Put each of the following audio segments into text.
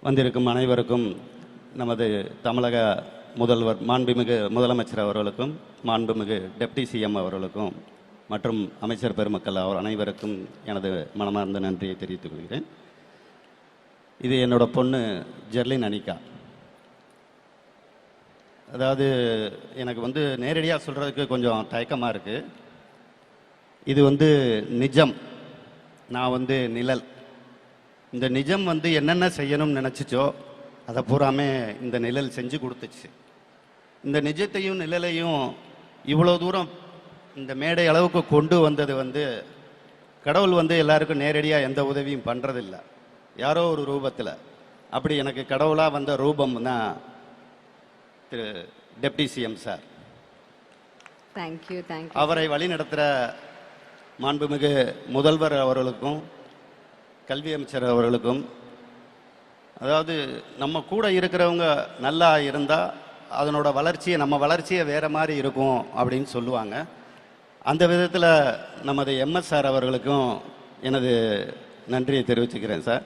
வந்திருக்கும் அனைவருக்கும் நமது தமிழக முதல்வர் மாண்புமிகு முதலமைச்சர் அவர்களுக்கும் மாண்புமிகு டெப்டி சிஎம் அவர்களுக்கும் மற்றும் அமைச்சர் பெருமக்கள் அனைவருக்கும் எனது மனமார்ந்த நன்றியை தெரிவித்துக் கொள்கிறேன். இது என்னோட பொண்ணு ஜெர்லின் அனிகா. அதாவது எனக்கு நேரடியாக சொல்கிறதுக்கு கொஞ்சம் தயக்கமாக இருக்குது. இது நிஜம், நான் நிழல். இந்த நிஜம் என்னென்ன செய்யணும்னு நினச்சிச்சோ அதை பூராமே இந்த நிழல் செஞ்சு கொடுத்துச்சு. இந்த நிஜத்தையும் நிழலையும் இவ்வளோ தூரம் இந்த மேடை அளவுக்கு கொண்டு வந்தது கடவுள் எல்லாருக்கும் நேரடியாக எந்த உதவியும் பண்ணுறதில்ல, யாரோ ஒரு ரூபத்தில். அப்படி எனக்கு கடவுளாக வந்த ரூபம் தான் திரு டெப்டி சிஎம் சார். தேங்க்யூ. அவரை வழிநடத்துகிற மாண்புமிகு முதல்வர் அவர்களுக்கும் கல்வி அமைச்சர் அவர்களுக்கும், அதாவது நம்ம கூட இருக்கிறவங்க நல்லா இருந்தால் அதனோட வளர்ச்சியை நம்ம வளர்ச்சியை வேறு மாதிரி இருக்கும் அப்படின்னு சொல்லுவாங்க. அந்த விதத்தில் நமது எம்எஸ் சார் அவர்களுக்கும் எனது நன்றியை தெரிவிச்சுக்கிறேன் சார்.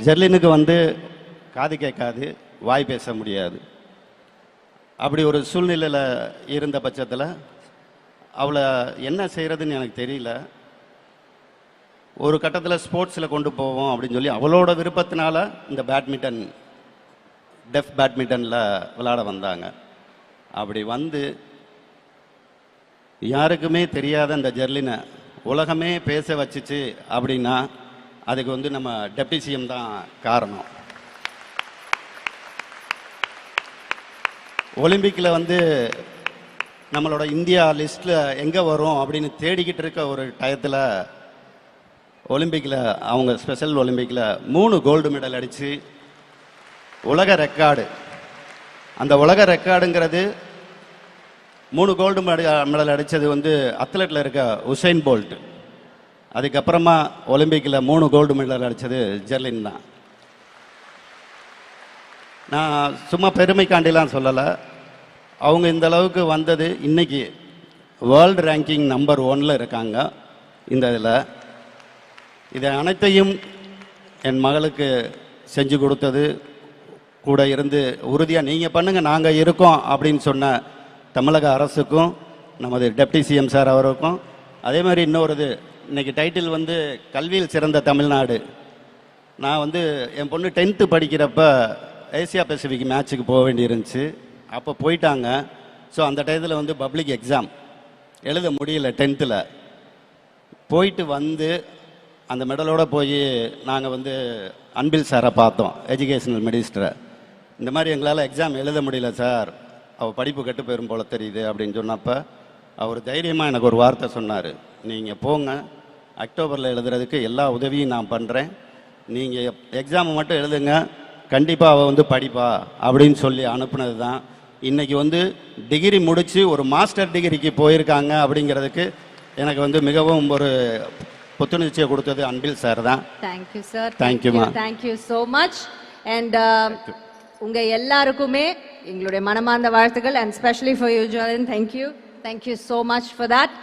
ஜெர்லினுக்கு காது கேட்காது, வாய் பேச முடியாது. அப்படி ஒரு சூழ்நிலையில் இருந்த பட்சத்தில் அவளை என்ன செய்கிறதுன்னு எனக்கு தெரியல. ஒரு கட்டத்தில் ஸ்போர்ட்ஸில் கொண்டு போவோம் அப்படின்னு சொல்லி அவளோட விருப்பத்தினால இந்த டெஃப் பேட்மிண்டனில் விளையாட வந்தாங்க. அப்படி யாருக்குமே தெரியாத இந்த ஜெர்லினை உலகமே பேச வச்சிச்சு அப்படின்னா அதுக்கு நம்ம டெப்டி சிஎம் தான் காரணம். ஒலிம்பிக்கில் நம்மளோட இந்தியா லிஸ்ட்டில் எங்கே வரும் அப்படின்னு தேடிக்கிட்டு இருக்க ஒரு டயத்தில் ஒலிம்பிக்கில் அவங்க ஸ்பெஷல் ஒலிம்பிக்கில் 3 கோல்டு மெடல் அடித்து உலக ரெக்கார்டு. அந்த உலக ரெக்கார்டுங்கிறது 3 கோல்டு மெடல் அடித்தது அத்லெட்டில் இருக்க உசைன் போல்ட். அதுக்கப்புறமா ஒலிம்பிக்கில் 3 கோல்டு மெடல் அடித்தது ஜெர்லின் தான். நான் சும்மா பெருமைக்காண்டிலாம் சொல்லலை. அவங்க இந்த அளவுக்கு வந்தது இன்னைக்கு வேர்ல்டு ரேங்கிங் நம்பர் 1 இருக்காங்க. இந்த இதை அனைத்தையும் என் மகளுக்கு செஞ்சு கொடுத்தது, கூட இருந்து உறுதியாக நீங்கள் பண்ணுங்கள் நாங்கள் இருக்கோம் அப்படின்னு சொன்ன தமிழக அரசுக்கும் நமது டெப்டி சிஎம் சார் அவருக்கும், அதே மாதிரி இன்னொரு இன்னைக்கு டைட்டில் கல்வியில் சிறந்த தமிழ்நாடு. நான் என் பொண்ணு 10th படிக்கிறப்ப ஏசியா பசிபிக் மேட்ச்சுக்கு போக வேண்டியிருந்துச்சு. அப்போ போயிட்டாங்க. ஸோ அந்த டயத்தில் பப்ளிக் எக்ஸாம் எழுத முடியல. 10th போயிட்டு அந்த மெடலோடு போய் நாங்கள் அன்பில் சாரை பார்த்தோம், எஜுகேஷனல் மினிஸ்டரை. இந்த மாதிரி எங்களால் எக்ஸாம் எழுத முடியல சார், அவள் படிப்பு கெட்டு போயிடும் போல தெரியுது அப்படின்னு சொன்னப்போ அவர் தைரியமாக எனக்கு ஒரு வார்த்தை சொன்னார். நீங்கள் போங்க, அக்டோபரில் எழுதுறதுக்கு எல்லா உதவியும் நான் பண்ணுறேன், நீங்கள் எக்ஸாமை மட்டும் எழுதுங்க, கண்டிப்பாக அவள் படிப்பா அப்படின்னு சொல்லி அனுப்புனது தான். இன்றைக்கி டிகிரி முடித்து ஒரு மாஸ்டர் டிகிரிக்கு போயிருக்காங்க. அப்படிங்கிறதுக்கு எனக்கு மிகவும் ஒரு புத்துணர்ச்சியை கொடுத்தது அன்பில் சார் தான். Thank you sir. தேங்க்யூமா. Thank you so much. அண்ட் உங்கள் எல்லாருக்குமே எங்களுடைய மனமார்ந்த வாழ்த்துக்கள். And specially for you Jerlin, thank you so much for that.